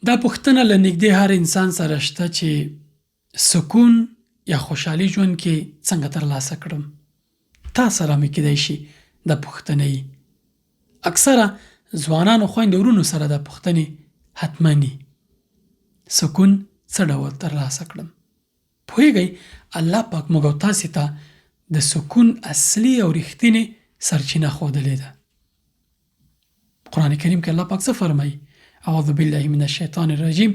دا پوښتنه له نږدې هر انسان سره شته چې سکون یا خوشحالي ژوند کې څنګه ترلاسه کړم. تا سره هم کیدای شي دا پوښتنه وي. اکثره ځوانانو خویندو ورونو سره دا پوښتنې حتما وي. سکون څه ډول ترلاسه کړم؟ پوهیږئ الله پاک موږ او تاسې ته د سکون اصلي او رښتینې سرچینه ښودلې ده. قرآن کریم کې الله پاک څه فرمایي؟ اعوذ بالله من الشیطان الرجیم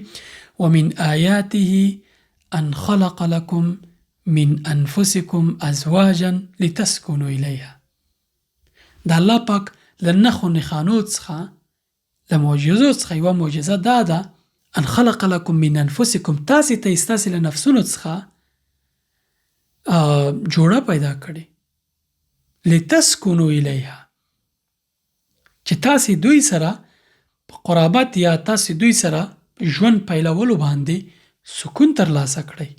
ومن آیاته ان خلق لكم من انفسکم ازواجا لتسکنوا الیها. د الله پاک له نښو نښانو څخه له معجزو څخه یوه معجزه دا ده ان خلق لكم من انفسکم، تاسې ته یې ستاسې له نفسونو څخه جوړه پیدا کړې لتسکنوا الیها، چې تاسې دوی سره په قرابت یا تاسې دوی سره ژوند پیلولو باندې سکون ترلاسه کړئ.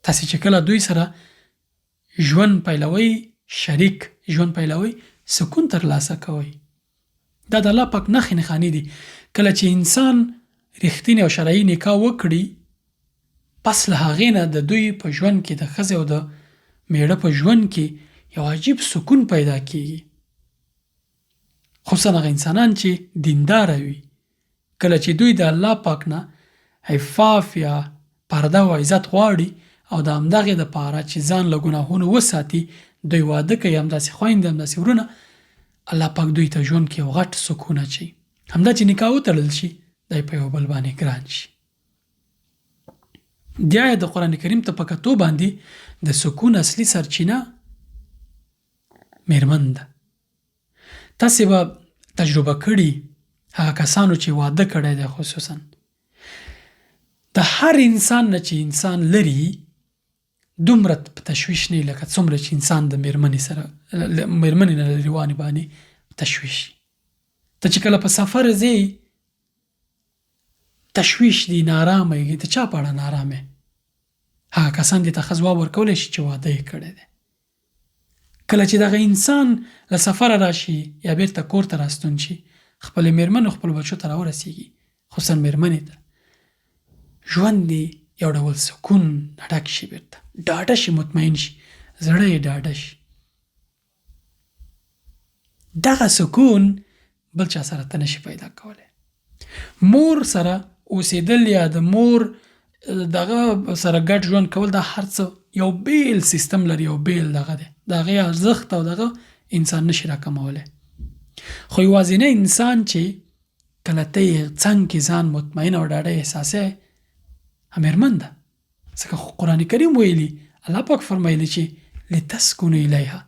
تاسې چې کله دوی سره ژوند پیلوئ، شریک ژوند پیلوئ، سکون ترلاسه کوئ. دا د الله پاک نښې نښانې دي. کله چې انسان رښتینې او شرعي نکاح وکړي، پس له هغې نه د دوی په ژوند کې د ښځې او د میړه په ژوند کې یو عجیب سکون پیدا کیږي. خصوصا هغه انسانان چې دینداره وي، کله چې دوی د الله پاک نه عفاف یا پرده او عزت غواړي او د همدغې دپاره چې ځان له ګناهونو وساتي، دوی واده کوي، همداسې خویندې همداسې ورونه، الله پاک دوی ته ژوند کې یو غټ سکون اچوي. همدا چې نکاح وتړل شي، دی په یو بل باندې ګران شي. دې آیت د قرآن کریم ته په کتو باندې د سکون اصلي سرچینه میرمن ده. تاسې به تجربه کړي هغه کسانو چې واده کړی دی، خصوصا د هر انسان نه چې انسان لري دومره په تشویش نه لکه څومره چې انسان د میرمنې نه لرې وانې باندې تشویش. ته چې کله په سفر ځې تشویش دی، نارامه یې، د چا په اړه نارامه؟ هغه کسان دې ته ښه ځواب ورکولی شي چې واده یې کړی دی. کله چې دغه انسان له سفره راشي یا بیرته کور ته راستون شي، خپلې میرمنو خپلو بچو ته راورسېږي، خصوصا میرمنې ته، ژوند دې یو ډول سکون ډک شي، بیرته ډاډه شي، مطمئن شي، زړه یې ډاډه شي. دغه سکون بل چا سره ته نشي پیدا کولی. مور سره اوسېدل یا د مور دغه سره ګډ ژوند کول، دا هر څه یو بیل سیستم لري، یو بیل دغه دی، د هغې ارزښت او دغه انسان نشي راکمولی. خو یوازینی انسان چې کله ته یې څنګ کې ځان مطمئن او ډاډه احساسوې، میرمن ده. ځکه خو قرآن کریم ویلي، الله پاک فرمایلی چې لتسکنوا الیها.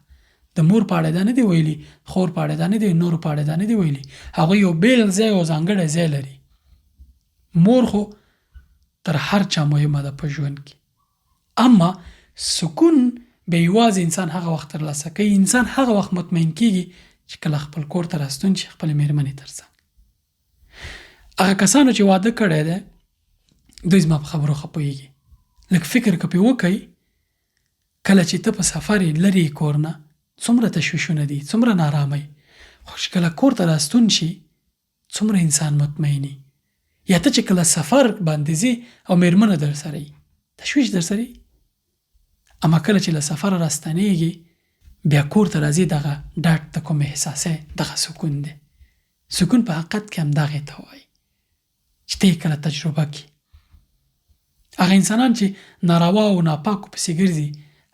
د مور په اړه دا نه دی ویلي، خور په اړه دا نه دی، نورو په اړه دا نه دی ویلي. هغوی یو بیل ځای او ځانګړی ځای لري. مور خو تر هر چا مهمه ده په ژوند کې. اما سکون به یوازې انسان هغه وخت ترلاسه کوي، انسان هغه وخت مطمئن کیږي چې کله خپل کور ته راستون شي، خپلې میرمنې تر څنګ. هغه کسانو چې واده کړی دی، دوی زما په خبرو ښه پوهېږي. لږ فکر که پرې وکئ، کله چې ته په سفر یې لرې کور نه، څومره تشویشونه دي، څومره نارامۍ. خو چې کله کور ته راستون شي، څومره انسان مطمئني. یا ته چې کله سفر باندې ځې او میرمنه در سره وي، تشویش در سره وي. اما کله چې له سفره راستنېږي، بیا کور ته راځي، دغه ډاډ ته کوم احساسوې، دغه سکون دی. سکون په حقیقت کې همدغې ته وایي چې ته یې کله تجربه کړي. هغه انسانان چې ناروا او ناپاکو پسې ګرځي،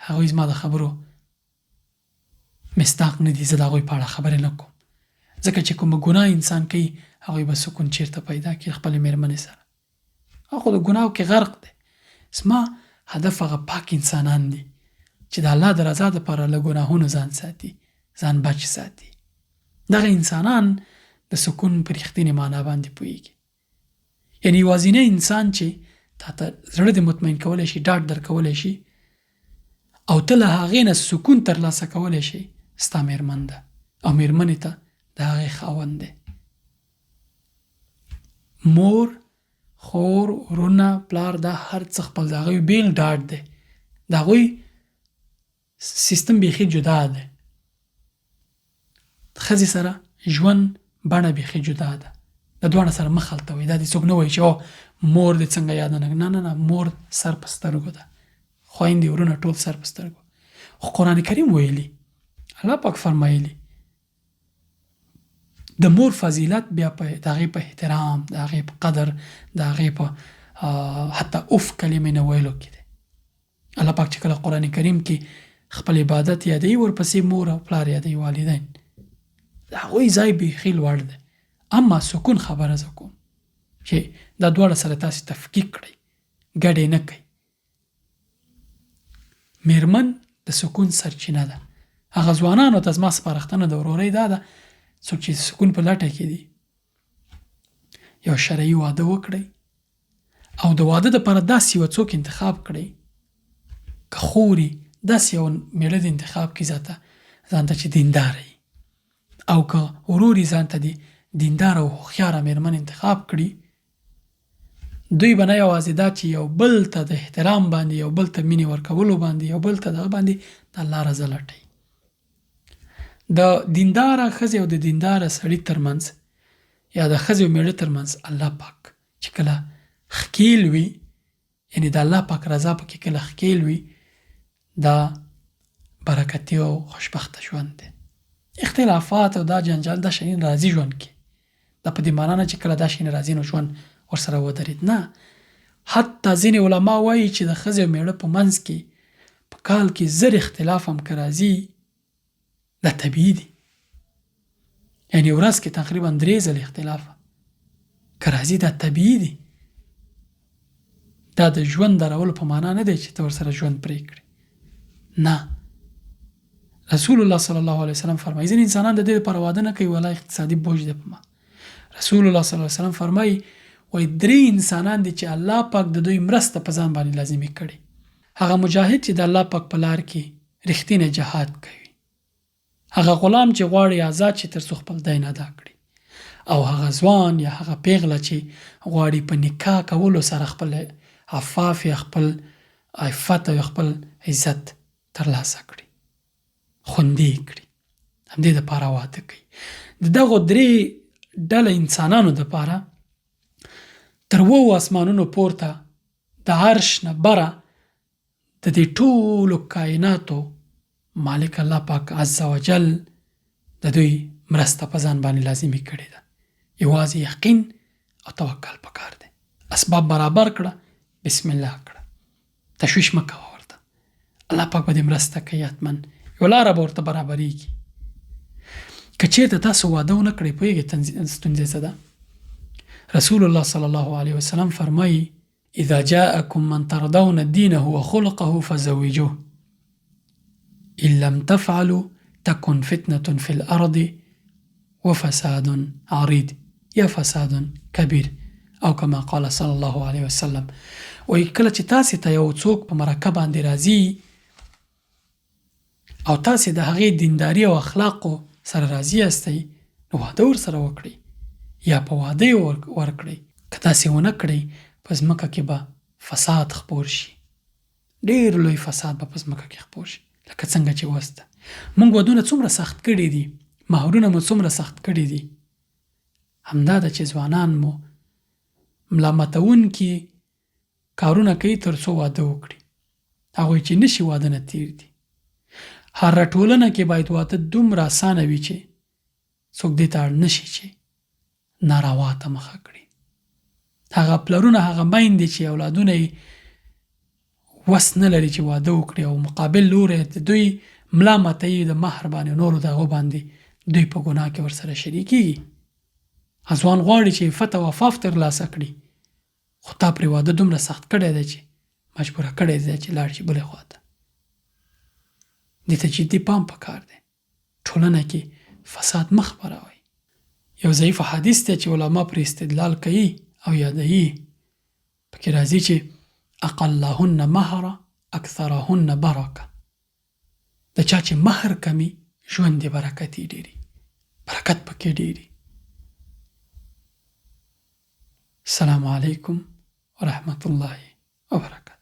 هغوی زما د خبرو مصداق نه دي. زه د هغوی په اړه خبرې نه کوم، ځکه چې کومه ګناه انسان کوي، هغوی به سکون چیرته پیدا کړي خپلې میرمنې سره. هغه خو د ګناهو کې غرق دی. زما هدف هغه پاک انسانان دي چې د الله د رضا دپاره له ګناهونو ځان ساتي، ځان بچ ساتي. دغه انسانان د سکون په رښتینې معنا باندې پوهېږي. یعنې یوازینی انسان چې تا ته زړه دې مطمئن کولی شي، ډاډ در کولی شي او ته له هغې نه سکون ترلاسه کولی شي، ستا میرمن ده. او میرمنې ته د هغې خاوند دی. مور، خور، ورونه، پلار، دا هر څه خپل د هغوی بیل ډاډ دی. د هغوی سیستم بیخي جدا دی. ښځې سره ژوند بڼه بیخي جدا ده. د دواړه سره مخ هلته وي. دا دې څوک نه وایي چې مور دې څنګه یاد نه. نه، مور سر په سترګو ده، خویندې ورونه ټول سر په سترګو. خو قرآن کریم ویلي، الله پاک فرمایلی د مور فضیلت بیا په د هغې په احترام، د هغې په قدر، د هغې په حتی اوف کلمې نه ویلو کې دی. الله پاک چې کله قرآن کریم کې خپل عبادت یادوي، ورپسې مور او پلار یادوي، والدین، د هغوی ځای بیخي لوړ دی. اما سکون خبره زه کوم چې دا دواړه سره تاسې تفکیک کړئ، ګډې نه کوئ. میرمن د سکون سرچینه ده. هغه ځوانانو ته زما سپارښتنه د ورورۍ دا ده، څوک چې سکون په لټه کې دي، یو شرعي واده وکړئ او د واده دپاره داسې یو څوک انتخاب کړئ، که خوري داسې یو میړه د انتخاب کړي ځانته چې دینداره وي، او که ورور یې ځانته د دینداره او هوښیاره میرمن انتخاب کړي. دوی به نه یوازې دا چې یو بل ته د احترام باندې، یو بل ته مینې ورکولو باندې، یو بل ته دغه باندې د الله رضا لټوي. د دینداره ښځې او د دینداره سړي ترمنځ، یا د ښځې او میړه ترمنځ الله پاک چې کله ښکیل وي، یعنې د الله پاک رضا پکې کله ښکیل وي، دا برکتي او خوشبخته ژوند دی. اختلافات او دا جنجال دا شیان راځي ژوند کې، دا په دې معنا نه چې کله دا شیان راځي نو ژوند ورسره ودرېد. نه، حتی ځینې علما وایي چې د ښځې او میړه په منځ کې په کال کې زر اختلاف هم که راځي، دا طبیعي دی. یعنې ورځ کې تقریبا 3 ځله اختلاف که راځي، دا طبیعي دی. دا د ژوند درولو په معنا نه دی چې ته ورسره ژوند پرې کړې. نه، رسول الله صلی الله علیه وسلم فرمایي ځینې انسانان د دې لپاره واده نه کوي، ولا اقتصادي بوج دی په ما. رسول الله صلی الله علیه وسلم فرمایي وایي 3 انسانان دي چې الله پاک د دوی مرسته په ځان باندې لازمي کړي. هغه مجاهد چې د الله پاک په لار کې رښتینی جهاد کوي، هغه غلام چې غواړي آزاد شي تر څو خپل دین ادا کړي، او هغه ځوان یا هغه پیغله چې غواړي په نکاح کولو سره خپل عفاف یا خپل عفت او خپل عزت ترلاسه کړي، خوندي کړي. همدې دپاره واده کوي. د دغو 3 ډله انسانانو دپاره تر 2 اسمانونو پورته د عرش نه بره د دې ټولو کائناتو مالک الله پاک عز وجل د دوی مرسته په ځان باندې لازمي کړې ده. یوازې یقین او توکل پکار دی. اسباب برابر کړه، بسم الله کړه، تشویش مه کوه ورته، الله پاک به دې مرسته کوي. حتما یو لاره به ورته برابریږي. که چېرته تاسو واده ونه کړئ، پوهېږئ ستونزې څه ده؟ رسول الله صلی الله علیه وسلم فرمایي اذا جاءکم من ترضون دینه وخلقه فزوجوه ان لم تفعلوا تكن فتنة في الأرض وفساد عريض یا فساد کبیر، او کما قال صلی الله علیه وسلم. وایي کله چې تاسې ته یو څوک په مرکه باندې راځي او تاسې د هغې دینداري او اخلاقو سره راضي یاستئ، نو واده ورسره وکړئ یا په واده یې ورکړئ. که تاسې ونه کړئ، په ځمکه کې به فساد خپور شي، ډېر لوی فساد به په ځمکه کې خپور شي. لکه څنګه چې اوس ده، موږ ودونه څومره سخت کړي دي، مهرونه مو څومره سخت کړي دي. همدا ده چې ځوانان مو ملامتونکي کارونه کوي تر څو واده وکړي. هغوی چې نشي واده نه تیر دي. هر ټولنه کې باید واده دومره اسانه وي چې څوک دې ته اړ نشي چې ناروا ته مخه کړي. هغه پلرونه، هغه میندې چې اولادونه یې وس نه لري چې واده وکړي او مقابل لوری د دوی ملا ماتوي د مهر باندې، نورو د هغو باندې دوی په ګناه کې ورسره شریکېږي. ځوان غواړي چې عفت او عفاف ترلاسه کړي، خو تا پرې واده دومره سخت کړی دی چې مجبوره کړی دی چې لاړ شي بلې خوا ته. دې ته جدي پام پکار دی. ټولنه کې فساد مه خپروئ. یو ضعیف حدیث دی چې علما پرې استدلال کوي او یادوي، پکې راځي چې اقلهن مهره اکثرهن برکه. د چا چې مهر کمی، ژوند یې برکتي ډېري، برکت پکې ډېري. السلام علیکم ورحمة الله وبرکاته.